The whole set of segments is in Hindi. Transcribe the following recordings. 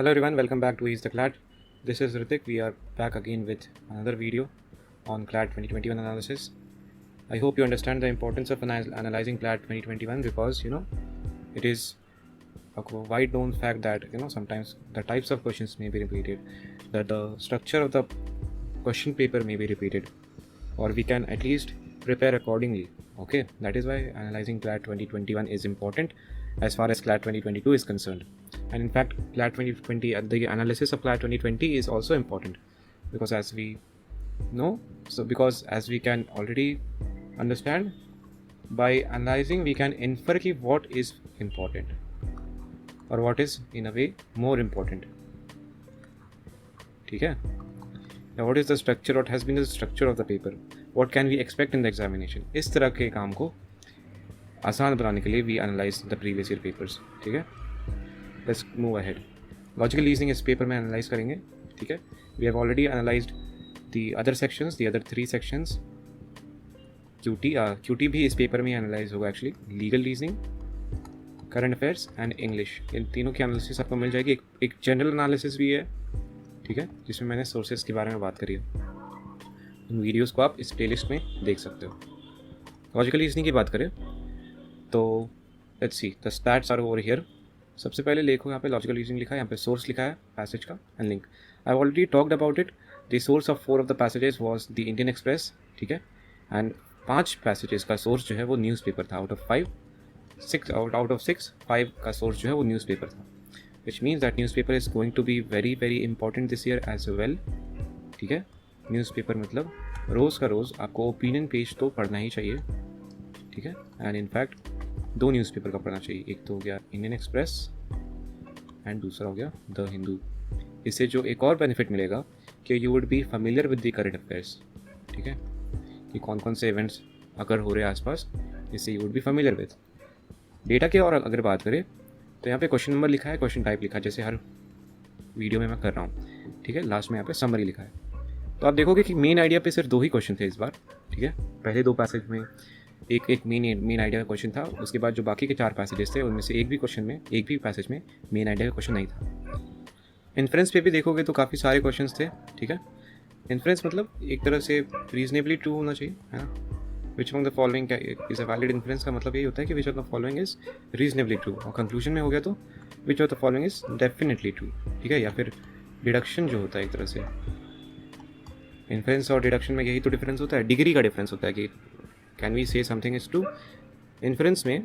Hello everyone, welcome back to Ease the CLAT. This is Ritik. We are back again with another video on CLAT 2021 analysis. I hope you understand the importance of analyzing CLAT 2021 because it is a wide known fact that sometimes the types of questions may be repeated, that the structure of the question paper may be repeated, or we can at least prepare accordingly. Okay, that is why analyzing CLAT 2021 is important as far as CLAT 2022 is concerned. And in fact, CLAT 2020, the analysis of CLAT 2020 is also important because as we can already understand, by analyzing we can infer what is important or what is in a way more important. Okay? Now what is the structure, what has been the structure of the paper, what can we expect in the examination. इस तरह के काम को आसान बनाने के लिए we analyze the previous year papers. ठीक है, let's move ahead. Logical reasoning इस पेपर में analyze करेंगे. ठीक है, we have already analyzed the other sections, the other 3 sections. QT भी इस पेपर में analyze होगा actually. Legal reasoning, current affairs and English, इन तीनों की analysis आपको मिल जाएगी. एक general analysis भी है, ठीक है, जिसमें मैंने sources के बारे में बात करी है. उन वीडियोस को आप इस प्लेलिस्ट में देख सकते हो. लॉजिकल रीजनिंग की बात करें तो let's see the stats are over here. सबसे पहले देखो यहाँ पे लॉजिकल रीजनिंग लिखा है, यहाँ पे सोर्स लिखा है पैसेज का and link. I already talked about it. The source of 4 of the passages was the Indian express. ठीक है, एंड 5 पैसेजेस का सोर्स जो है वो न्यूज़पेपर था. आउट ऑफ 6 5 का सोर्स जो है वो न्यूज़पेपर था, which means that newspaper is going to be very very important this year as well. ठीक है, न्यूज़पेपर मतलब रोज़ का रोज़ आपको ओपिनियन पेज तो पढ़ना ही चाहिए. ठीक है, एंड इनफैक्ट 2 न्यूज़पेपर का पढ़ना चाहिए. एक तो हो गया इंडियन एक्सप्रेस एंड दूसरा हो गया द हिंदू. इससे जो एक और बेनिफिट मिलेगा कि you would be familiar with the current affairs. ठीक है, कि कौन कौन से इवेंट्स अगर हो रहे हैं आसपास, इससे you would be familiar with. Data की और अगर बात करें तो यहाँ पे क्वेश्चन नंबर लिखा है, क्वेश्चन टाइप लिखा है, जैसे हर वीडियो में मैं कर रहा हूँ. ठीक है, लास्ट में यहाँ पे समरी लिखा है. तो आप देखोगे कि मेन आइडिया पे सिर्फ 2 ही क्वेश्चन थे इस बार. ठीक है, पहले 2 पैसेज में एक मेन आइडिया का क्वेश्चन था. उसके बाद जो बाकी के 4 पैसेजेस थे उनमें से एक भी पैसेज में मेन आइडिया का क्वेश्चन नहीं था. इन्फ्रेंस पे भी देखोगे तो काफ़ी सारे क्वेश्चंस थे. ठीक है, इन्फ्रेंस मतलब एक तरह से रीजनेबली ट्रू होना चाहिए, है ना. Which among the following is a valid inference का मतलब यही होता है कि which of the following is reasonably true. और कंक्लूजन में हो गया तो which of the following is definitely true. ठीक है, या फिर डिडक्शन जो होता है एक तरह से. इन्फ्रेंस और डिडक्शन में यही तो डिफरेंस होता है, डिग्री का डिफरेंस होता है कि can we say something is true. Inference में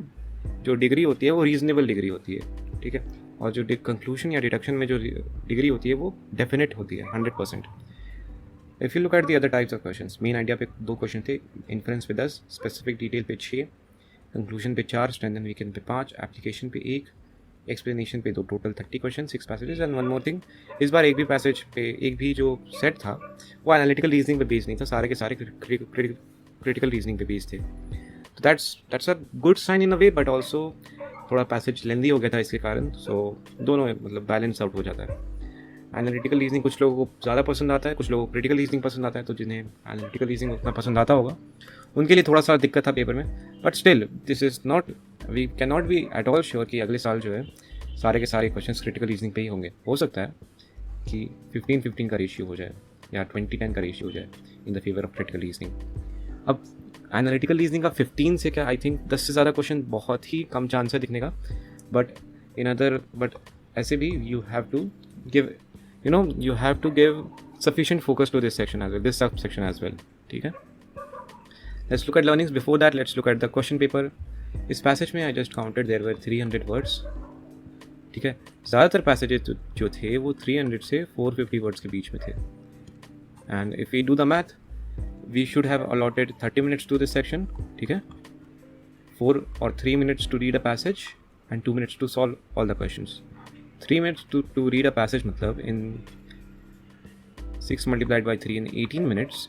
जो डिग्री होती है वो रीजनेबल डिग्री होती है. ठीक है, और जो कंक्लूजन या डिडक्शन में जो डिग्री होती है वो डेफिनेट होती है 100%. If you look at the other types of questions, main idea पे 2 क्वेश्चन थे, इन्फ्रेंस पे 10, स्पेसिफिक डिटेल पे 6, कंक्लूजन पे 4, स्ट्रेंथ एंड वीकेंड पे 5, एप्लीकेशन पे 1, एक्सप्लेनेशन पे 2, total 30 question, 6 passages. And one more thing, इस बार एक भी पैसेज पे एक भी जो सेट था वो एनालिटिकल रीजनिंग पे बेस्ड नहीं था, सारे के सारे क्रिटिकल रीजनिंग पे बेस्ड थे. तो that's a good sign in a way, but also थोड़ा पैसेज लेंदी हो गया था इसके कारण. सो दोनों मतलब बैलेंस आउट हो जाता है. एनालिटिकल रीजनिंग कुछ लोगों को ज़्यादा पसंद आता है, कुछ लोगों को क्रिटिकल रीजनिंग पसंद आता है. तो जिन्हें एनालिटिकल रीजनिंग उतना पसंद आता होगा उनके लिए थोड़ा सा दिक्कत था पेपर में. But still this is not, we can not be at all sure कि अगले साल जो है सारे के सारे क्वेश्चंस क्रिटिकल रीजनिंग पे ही होंगे. हो सकता है कि 15-15 का रेशियो हो जाए या 20-10 का रेशियो हो जाए in the favour of critical reasoning. अब एनालिटिकल रीजनिंग का 15 से क्या, आई थिंक 10 से ज़्यादा क्वेश्चन बहुत ही कम चांस है दिखने का. बट ऐसे भी you have to give sufficient focus to this section as well, this subsection as well. ठीक है, let's look at learnings. Before that, let's look at the question paper. इस पैसेज में I just counted there were 300 words. ठीक है, ज़्यादातर पैसेजेस जो थे वो 300 से 450 वर्ड्स के बीच में थे. And if we do the math, we should have allotted 30 minutes to this section. ठीक है, 4 or 3 minutes to read a passage and 2 minutes to solve all the questions. 3 minutes to read a passage मतलब in 6 multiplied by 3 in 18 minutes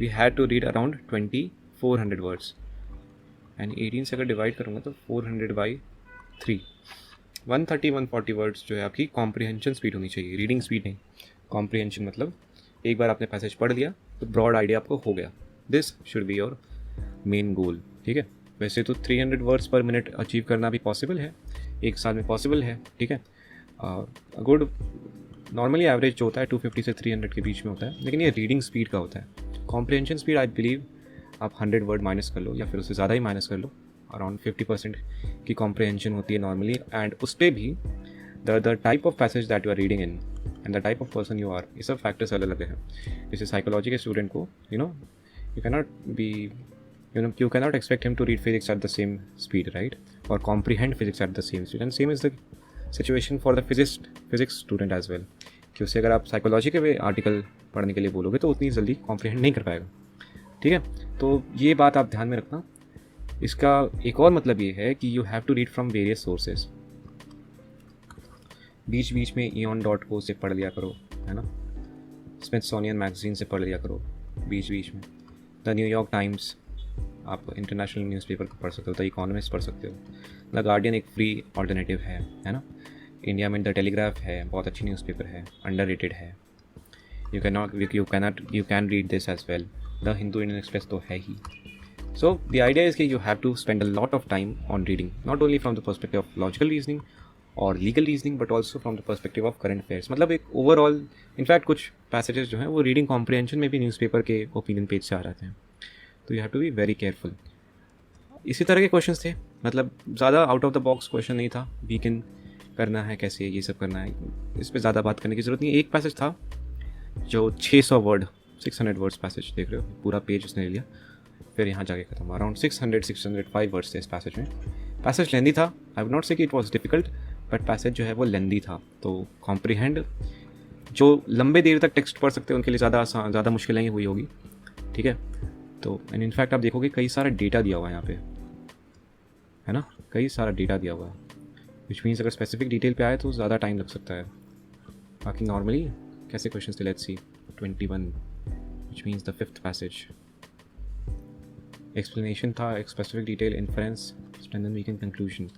we had to read around 2400 words. and 18 से अगर डिवाइड करूँगा तो 400 by 3, 130-140 वर्ड्स जो है आपकी कॉम्प्रिहेंशन स्पीड होनी चाहिए, रीडिंग स्पीड नहीं. कॉम्प्रिहेंशन मतलब एक बार आपने पैसेज पढ़ लिया तो ब्रॉड आइडिया आपको हो गया. This should be your main goal. ठीक है, वैसे तो 300 वर्ड्स पर मिनट अचीव करना भी पॉसिबल है, एक साल में पॉसिबल है. ठीक है, गुड नॉर्मली एवरेज जो होता है 250 से 300 के बीच में होता है, लेकिन ये रीडिंग स्पीड का होता है। कॉम्प्रिहेंशन स्पीड आई बिलीव आप 100 वर्ड माइनस कर लो या फिर उससे ज़्यादा ही माइनस कर लो, अराउंड 50% की कॉम्प्रिहेंशन होती है नॉर्मली। एंड उस पर भी the type of passage that you are reading in and the type of person you are, ये सब फैक्टर्स अलग अलग हैं। जैसे साइकोलॉजी के स्टूडेंट को you cannot be you cannot expect him to read physics at the same speed, right? Or comprehend physics at the same speed. And same is the situation for the physics student as well. कि उससे अगर आप साइकोलॉजी के आर्टिकल पढ़ने के लिए बोलोगे तो उतनी जल्दी कॉम्प्रिहेंड नहीं कर पाएगा, ठीक है। तो ये बात आप ध्यान में रखना। इसका एक और मतलब ये है कि you have to read from various sources. बीच बीच में eon.co से पढ़ लिया करो, है ना, स्मिथसोनियन मैगजीन से पढ़ लिया करो बीच बीच में, द न्यूयॉर्क टाइम्स, आप इंटरनेशनल न्यूज़पेपर को पढ़ सकते हो, द इकोनॉमिस्ट पढ़ सकते हो, द गार्डियन एक फ्री ऑल्टरनेटिव है ना। इंडिया में द टेलीग्राफ है, बहुत अच्छी न्यूज़पेपर है, अंडररेटेड है। You can read this as well. The Hindu Indian Express तो है ही। सो द आइडिया इज कि you have to spend a lot of time on reading, not only from the perspective of logical reasoning और legal reasoning, but also from the perspective of current affairs. मतलब एक ओवरऑल, इनफैक्ट कुछ पैसेजेस जो हैं वो रीडिंग कॉम्प्रिहेंशन में भी न्यूज़पेपर के ओपिनियन पेज से आ जाते हैं, तो you have to be very careful. इसी तरह के क्वेश्चंस थे, मतलब ज़्यादा out of the box question नहीं था। वीकेंड करना है कैसे, ये सब करना है, इस पर ज़्यादा बात करने की ज़रूरत नहीं। एक पैसेज था जो 600 वर्ड 600 वर्ड्स पैसेज, देख रहे हो पूरा पेज उसने ले लिया, फिर यहाँ जाके ख़त्म। अराउंड 605 वर्ड्स थे इस पैसेज में। पैसेज लेंदी था, आई वुड नॉट से कि it was difficult, but passage जो है वो लेंदी था। तो कॉम्प्रिहेंड जो लंबे देर तक टेक्स्ट पढ़ सकते हैं उनके लिए ज़्यादा मुश्किलें हुई होगी, ठीक है। तो एंड इनफैक्ट आप देखोगे कई सारा डेटा दिया हुआ है यहाँ पे, है ना, कई सारा डेटा दिया हुआ है, विच मीन्स अगर स्पेसिफिक डिटेल पे आए तो ज़्यादा टाइम लग सकता है। बाकी नॉर्मली कैसे क्वेश्चन थे, let's see 21, which means the 5th passage. Explanation था, एक specific detail, inference, strengthen weekend, conclusion,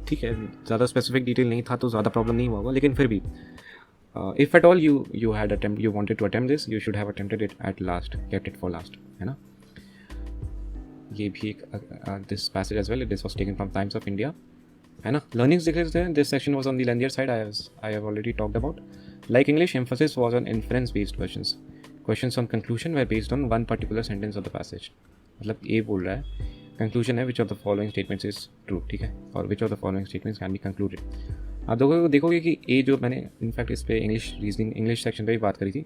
ठीक है। ज़्यादा स्पेसिफिक डिटेल नहीं था तो ज़्यादा प्रॉब्लम नहीं हुआ होगा, लेकिन फिर भी if at all you wanted to attempt this, you should have attempted it at last, kept it for last, है ना। ये भी एक this passage as well, this was taken from Times of India, है ना। लर्निंग्स देख लेते हैं। This section was on the lengthier side, I have already talked about. Like English, emphasis was on inference based questions on conclusion were based on one particular sentence of the passage. मतलब ए बोल रहा है कंक्लूजन है which of the following statements is true, ठीक है, और which of the following statements can be concluded. आप देखोगे कि ए जो मैंने इनफैक्ट इस पे इंग्लिश सेक्शन पे भी बात करी थी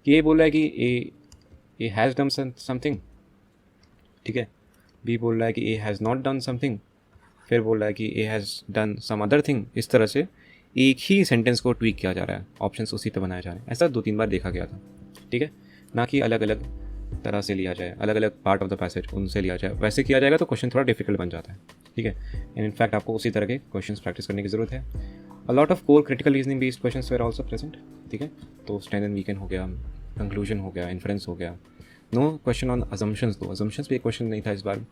कि ए बोल रहा है कि ए हैज़ डन समथिंग, ठीक है। बी बोल रहा है कि A has not done something, फिर बोल रहा है कि A has done some other thing. इस तरह से एक ही सेंटेंस को ट्वीक किया जा रहा है, ऑप्शंस उसी पे बनाए जा रहे हैं। ऐसा 2-3 बार देखा गया था, ठीक है, ना कि अलग अलग तरह से लिया जाए, अलग अलग पार्ट ऑफ द पैसेज उनसे लिया जाए। वैसे किया जाएगा तो क्वेश्चन थोड़ा डिफिकल्ट बन जाता है, ठीक है। एंड इनफैक्ट आपको उसी तरह के क्वेश्चन प्रैक्टिस करने की ज़रूरत है। अ lot of core critical reasoning based questions where also present, ठीक है। तो स्ट्रेंथन वीकेंड हो गया, कंक्लूजन हो गया, इन्फ्रेंस हो गया। नो क्वेश्चन ऑन अजम्पशंस, दो अजम्पशंस पे एक क्वेश्चन नहीं था इस बार।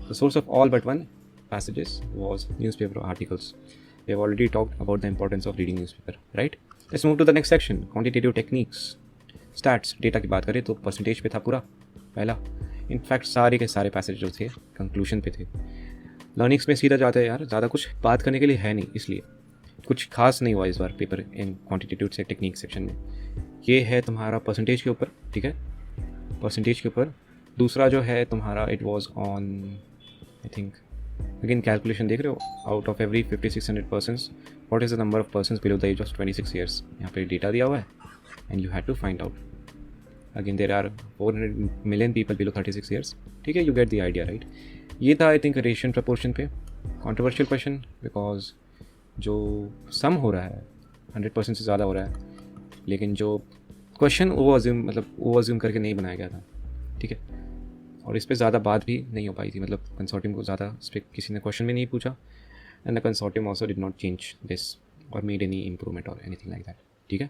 The source of all but one passages was newspaper articles. We have already talked about the importance of reading newspaper, right? Let's move to the next section, quantitative techniques. Stats, data की बात करें तो परसेंटेज पे था पूरा पहला। इनफैक्ट सारे के सारे पैसेज जो थे कंक्लूजन पे थे। लर्निंग्स में सीधा जाते हैं यार, ज़्यादा कुछ बात करने के लिए है नहीं, इसलिए कुछ खास नहीं हुआ इस बार पेपर इन क्वांटिटेटिव से टेक्निक सेक्शन में। ये है तुम्हारा परसेंटेज के ऊपर, ठीक है, परसेंटेज के ऊपर। दूसरा जो है तुम्हारा it was on I think again calculation, देख रहे हो, out of every 5600 persons what is the number of persons below the age of 26 years. यहाँ पे डेटा दिया हुआ है and you have to find out. Again there are 400 million people below 36 years, ठीक है, you get the idea, right. ये था आई थिंक रेशियो प्रपोर्शन पे कॉन्ट्रोवर्शियल क्वेश्चन, बिकॉज जो सम हो रहा है 100% से ज़्यादा हो रहा है, लेकिन जो क्वेश्चन वो अज्यूम करके नहीं बनाया गया था, ठीक है। और इस पर ज़्यादा बात भी नहीं हो पाई थी, मतलब कंसोर्टियम को ज़्यादा इस पर किसी ने क्वेश्चन भी नहीं पूछा। And the consortium also did not change this और मेड एनी इम्प्रूवमेंट और एनीथिंग लाइक दैट, ठीक है।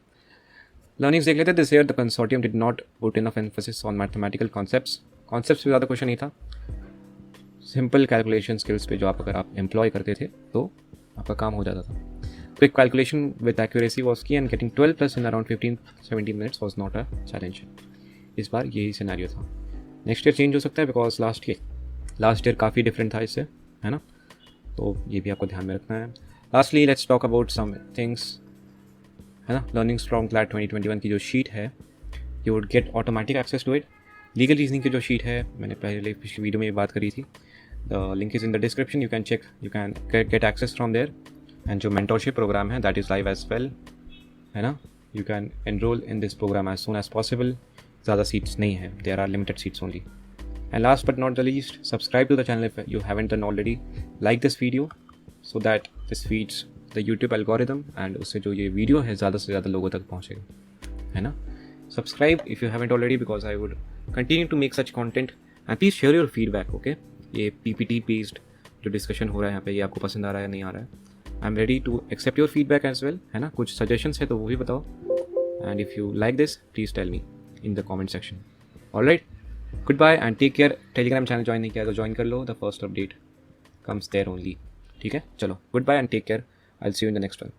लर्निंग्स देख लेते हैं। This year the consortium did not put enough emphasis on mathematical concepts पे ज़्यादा क्वेश्चन नहीं था। सिंपल कैलकुलेशन स्किल्स पे जो अगर आप एम्प्लॉय करते थे तो आपका काम हो जाता था। Quick calculation with accuracy was की and getting 12+ in around 15-17 minutes was not a challenge. इस बार यही सिनेरियो था। नेक्स्ट ईयर चेंज हो सकता है बिकॉज लास्ट ईयर काफ़ी डिफरेंट था इससे, है ना, तो ये भी आपको ध्यान में रखना है। Lastly let's talk about some things है ना, लर्निंग्स फ्रॉम क्लैट 2021 की जो शीट है, you would get automatic access to it. Legal reasoning की जो शीट है, मैंने पहले पिछली वीडियो में ये बात करी थी, the link is in the description, you can check, you can get access from there. And जो मेंटोरशिप प्रोग्राम है that is live as well, है ना, you can enroll in this program as soon as possible. ज़्यादा सीट्स नहीं है, there are limited seats only. And last but not the least, subscribe to the channel if you haven't done already. Like this video so that this feeds the YouTube algorithm and उससे जो ये वीडियो है ज़्यादा से ज़्यादा लोगों तक पहुँचेगा, है ना। Subscribe if you haven't already because I would continue to make such content and please share your feedback, okay? ये PPT based जो डिस्कशन हो रहा है यहाँ पे, ये आपको पसंद आ रहा है या नहीं आ रहा है। I am ready to accept your feedback as well, है ना। कुछ सजेशंस है तो वो भी बताओ, and if you like this please tell me in the comment section. Alright, goodbye and take care. Telegram channel join नहीं किया तो ज्वाइन कर लो, the first update comes there only, ठीक है। चलो, goodbye and take care, I will see you in the next one.